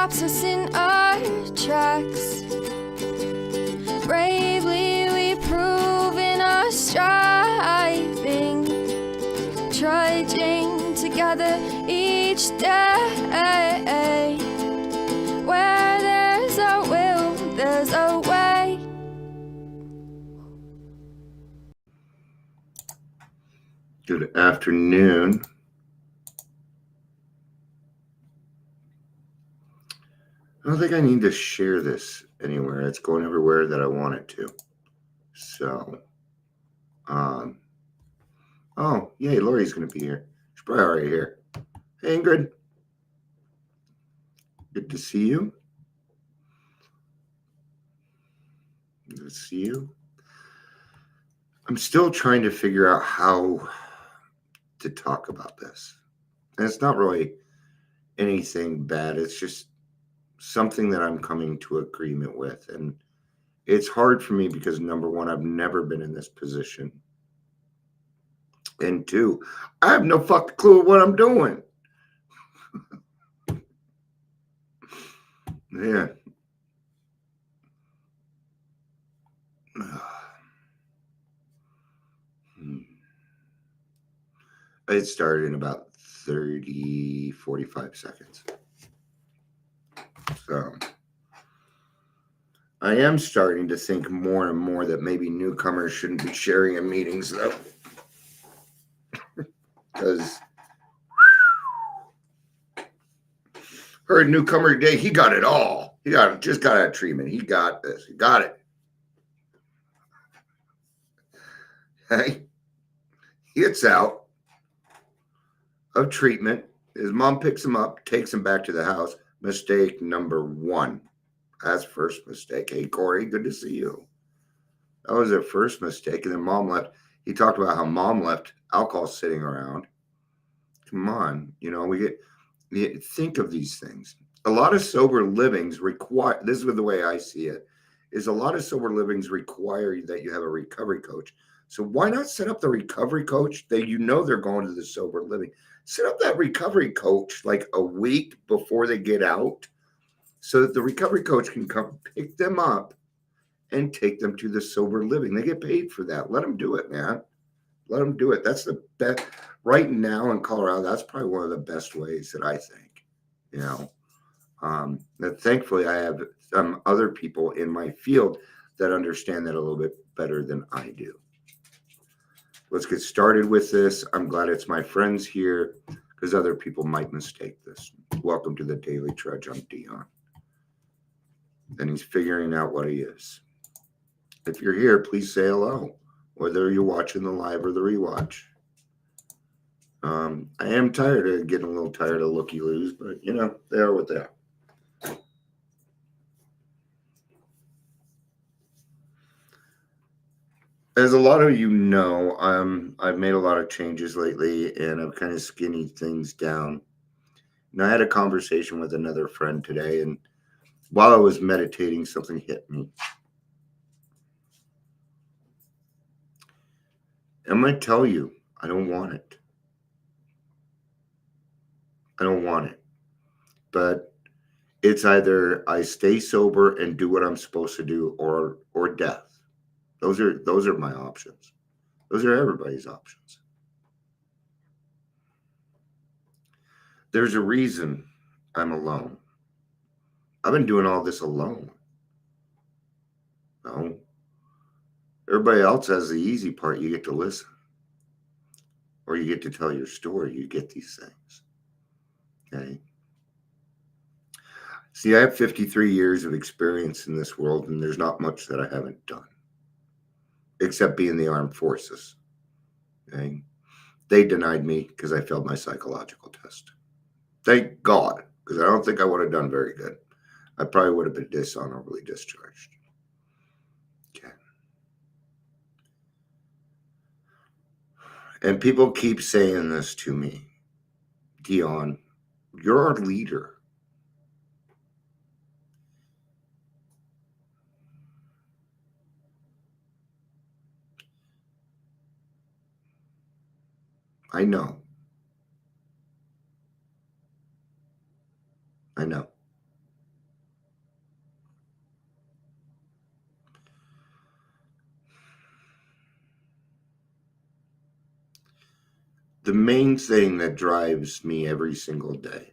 stops us in our tracks. Bravely we prove in our striving, trudging together each day. Where there's a will, there's a way. Good afternoon. I don't think I need to share this anywhere. It's going everywhere that I want it to. So, oh, yay, Lori's going to be here. She's probably already here. Hey, Ingrid. Good to see you. Good to see you. I'm still trying to figure out how to talk about this. And it's not really anything bad. It's just something that I'm coming to agreement with. And it's hard for me because, number one, I've never been in this position. And two, I have no fucking clue what I'm doing. Yeah. It started in about 45 seconds. So I am starting to think more and more that maybe newcomers shouldn't be sharing in meetings, though. Because heard newcomer today, he got it all. He just got a treatment. He got this. He got it. Hey, he gets out of treatment. His mom picks him up, takes him back to the house. Mistake number one. That's first mistake. Hey, Corey, good to see you. That was their first mistake. And then mom left. He talked about how mom left alcohol sitting around. Come on. Think of these things. A lot of sober livings require, this is the way I see it, is a lot of sober livings require that you have a recovery coach. So why not set up the recovery coach that they're going to the sober living? Set up that recovery coach like a week before they get out so that the recovery coach can come pick them up and take them to the sober living. They get paid for that. Let them do it, man. Let them do it. That's the best. Right now in Colorado, that's probably one of the best ways that I think, that thankfully I have some other people in my field that understand that a little bit better than I do. Let's get started with this. I'm glad it's my friends here because other people might mistake this. Welcome to the Daily Trudge. I'm Dion. And he's figuring out what he is. If you're here, please say hello, whether you're watching the live or the rewatch. I am getting a little tired of looky-loos, but they are what they are. As a lot of you know, I've made a lot of changes lately, and I've kind of skinnied things down. And I had a conversation with another friend today, and while I was meditating, something hit me. I'm going to tell you, I don't want it. I don't want it. But it's either I stay sober and do what I'm supposed to do, or death. Those are my options. Those are everybody's options. There's a reason I'm alone. I've been doing all this alone. No. Everybody else has the easy part. You get to listen. Or you get to tell your story. You get these things. Okay. See, I have 53 years of experience in this world, and there's not much that I haven't done. Except be in the armed forces. Okay. They denied me because I failed my psychological test. Thank God, because I don't think I would have done very good. I probably would have been dishonorably discharged. Okay. And people keep saying this to me. Dion, you're our leader. I know. The main thing that drives me every single day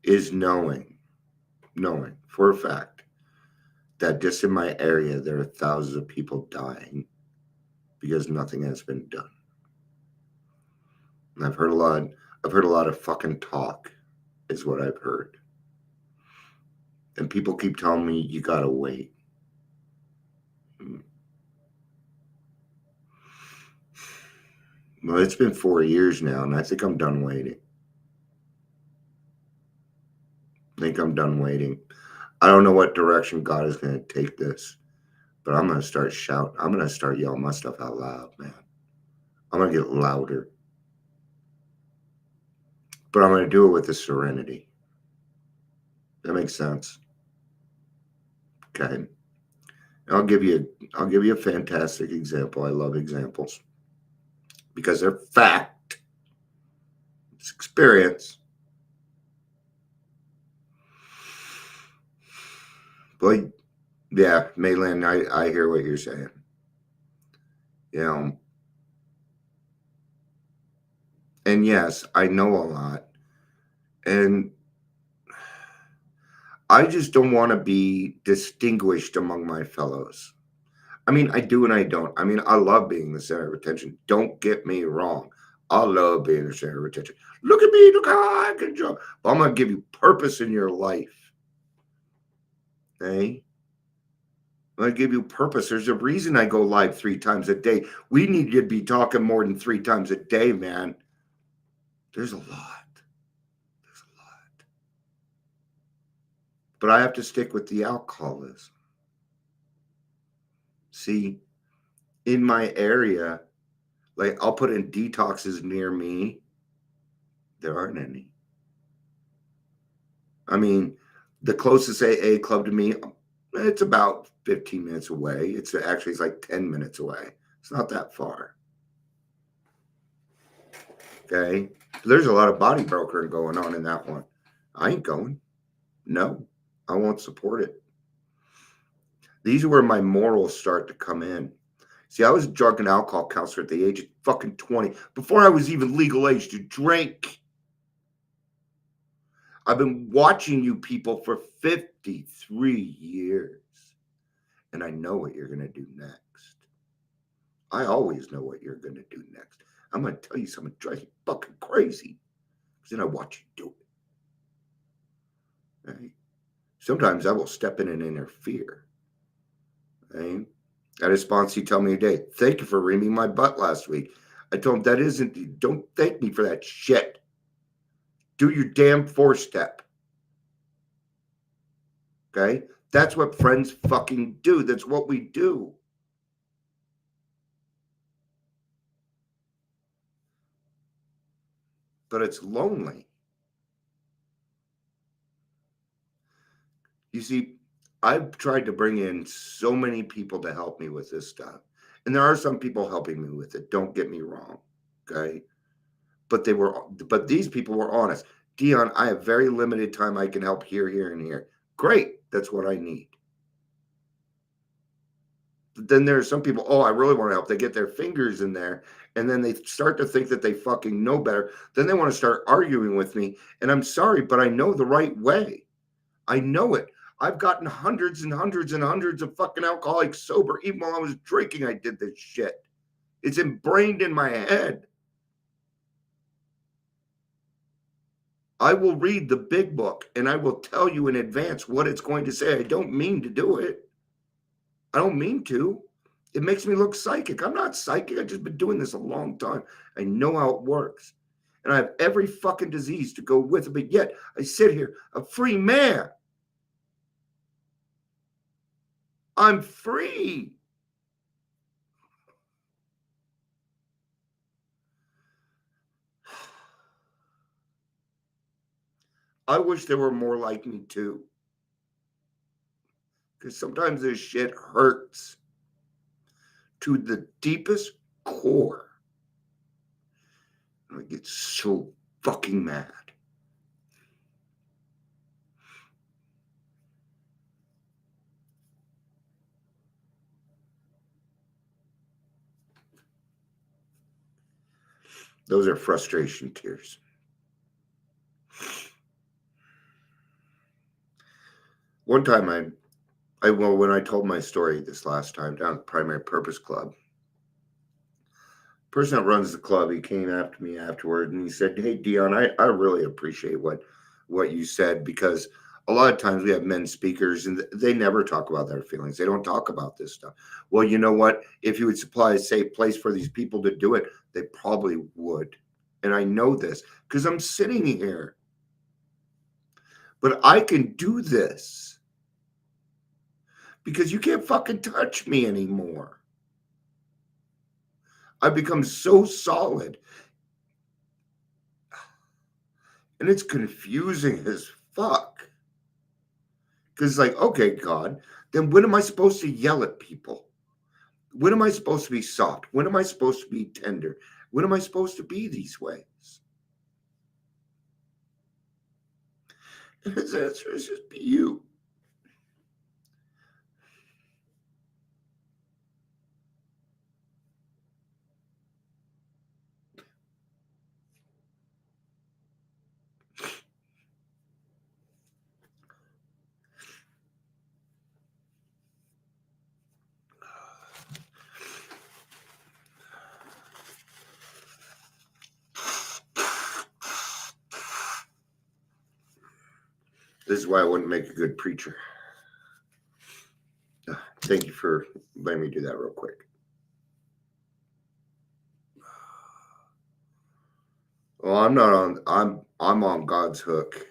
is knowing for a fact that just in my area there are thousands of people dying because nothing has been done. And I've heard a lot of fucking talk is what I've heard. And people keep telling me you gotta wait. Well, it's been 4 years now, and I think I'm done waiting. I don't know what direction God is going to take this, but I'm going to start shouting. I'm going to start yelling my stuff out loud, man. I'm going to get louder. But I'm going to do it with a serenity. That makes sense. Okay. I'll give you a fantastic example. I love examples because they're fact. It's experience. But yeah, Mayland, I hear what you're saying. You know, and yes, I know a lot. And I just don't want to be distinguished among my fellows. I mean, I do and I don't. I mean, I love being the center of attention. Don't get me wrong. I love being the center of attention. Look at me. Look how I can jump. But I'm going to give you purpose in your life. Okay? I'm going to give you purpose. There's a reason I go live 3 times a day. We need to be talking more than 3 times a day, man. There's a lot. There's a lot. But I have to stick with the alcoholism. See, in my area, like I'll put in detoxes near me. There aren't any. I mean, the closest AA club to me, it's about 15 minutes away. It's like 10 minutes away. It's not that far. Okay. There's a lot of body brokering going on in that one. I ain't going. No, I won't support it. These are where my morals start to come in. See, I was a drug and alcohol counselor at the age of fucking 20 before I was even legal age to drink. I've been watching you people for 53 years, and I know what you're going to do next. I always know what you're going to do next. I'm going to tell you something that drives you fucking crazy, because then I watch you do it. Right? Sometimes I will step in and interfere. Right? I had a sponsor tell me today, thank you for reaming my butt last week. I told him, don't thank me for that shit. Do your damn 4-step. Okay? That's what friends fucking do. That's what we do. But it's lonely. You see, I've tried to bring in so many people to help me with this stuff. And there are some people helping me with it. Don't get me wrong. Okay? But these people were honest. Dion, I have very limited time. I can help here, here, and here. Great. That's what I need. But then there are some people, oh, I really want to help. They get their fingers in there and then they start to think that they fucking know better. Then they want to start arguing with me. And I'm sorry, but I know the right way. I know it. I've gotten hundreds and hundreds and hundreds of fucking alcoholics sober. Even while I was drinking, I did this shit. It's ingrained in my head. I will read the big book and I will tell you in advance what it's going to say. I don't mean to do it. I don't mean to. It makes me look psychic. I'm not psychic. I've just been doing this a long time. I know how it works. And I have every fucking disease to go with it. But yet I sit here, a free man. I'm free. I wish there were more like me too. Because sometimes this shit hurts to the deepest core. I get so fucking mad. Those are frustration tears. One time when I told my story this last time down at the Primary Purpose Club, the person that runs the club, he came after me afterward and he said, "Hey Dion, I really appreciate what you said, because a lot of times we have men speakers and they never talk about their feelings. They don't talk about this stuff." Well, you know what? If you would supply a safe place for these people to do it, they probably would. And I know this because I'm sitting here. But I can do this because you can't fucking touch me anymore. I've become so solid. And it's confusing as fuck. Because it's like, okay, God, then when am I supposed to yell at people? When am I supposed to be soft? When am I supposed to be tender? When am I supposed to be these ways? And his answer is just be you. This is why I wouldn't make a good preacher. Thank you for letting me do that real quick. Well, I'm on God's hook.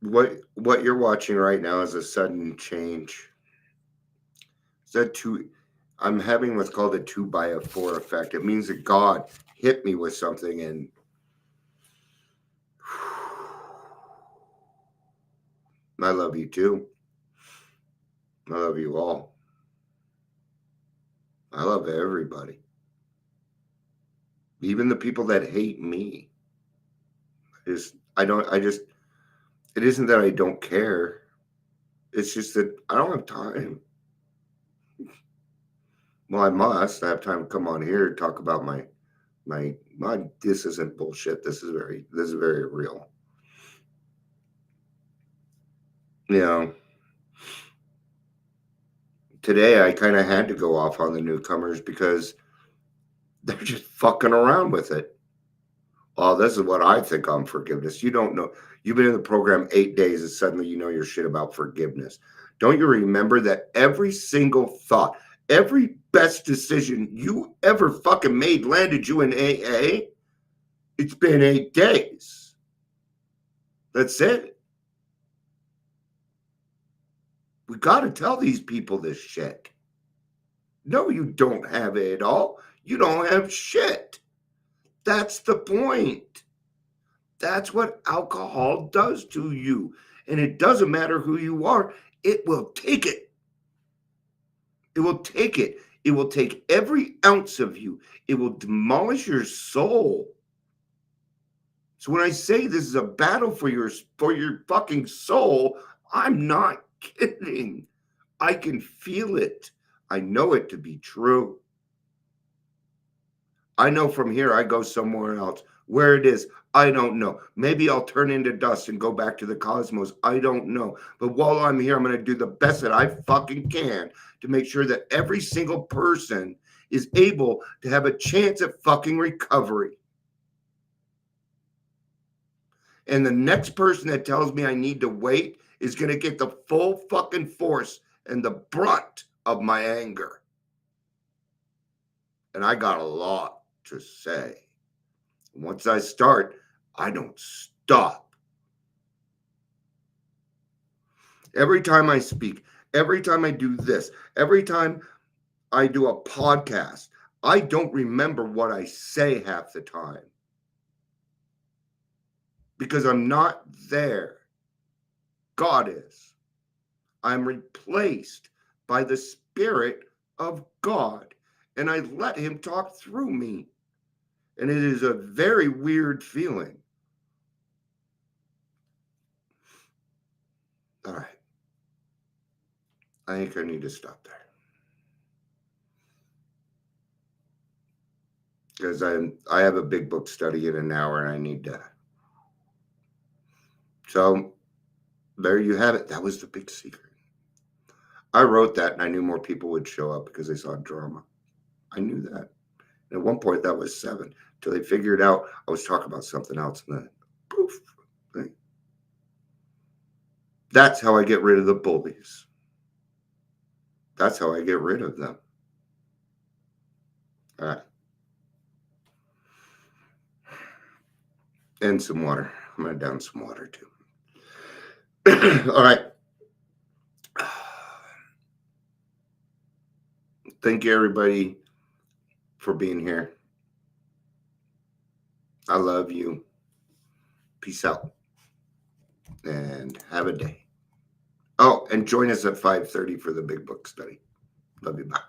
What you're watching right now is a sudden change. Is that I'm having what's called a 2x4 effect. It means that God hit me with something and I love you too. I love you all. I love everybody. Even the people that hate me. It isn't that I don't care. It's just that I don't have time. Well, I must. I have time to come on here and talk about my this isn't bullshit. This is very real. You know, today I kind of had to go off on the newcomers because they're just fucking around with it. Oh, this is what I think on forgiveness. You don't know. You've been in the program 8 days and suddenly you know your shit about forgiveness. Don't you remember that every single thought, every best decision you ever fucking made landed you in AA? It's been 8 days. That's it. We got to tell these people this shit. No, you don't have it all. You don't have shit. That's the point. That's what alcohol does to you. And it doesn't matter who you are, it will take it. It will take it. It will take every ounce of you. It will demolish your soul. So when I say this is a battle for your fucking soul, I'm not kidding. I can feel it. I know it to be true. I know from here I go somewhere else. Where it is, I don't know. Maybe I'll turn into dust and go back to the cosmos. I don't know. But while I'm here, I'm going to do the best that I fucking can to make sure that every single person is able to have a chance at fucking recovery. And the next person that tells me I need to wait is going to get the full fucking force and the brunt of my anger. And I got a lot to say. Once I start, I don't stop. Every time I speak, every time I do this, every time I do a podcast, I don't remember what I say half the time because I'm not there. God is. I'm replaced by the Spirit of God, and I let Him talk through me. And it is a very weird feeling. All right. I think I need to stop there. because I have a big book study in an hour and I need to. So there you have it. That was the big secret. I wrote that and I knew more people would show up because they saw drama. I knew that. And at one point that was 7 till they figured out I was talking about something else and then poof. Right? That's how I get rid of the bullies. That's how I get rid of them. All right. And some water. I'm going to down some water too. All right. Thank you, everybody, for being here. I love you. Peace out. And have a day. Oh, and join us at 5:30 for the big book study. Love you. Bye.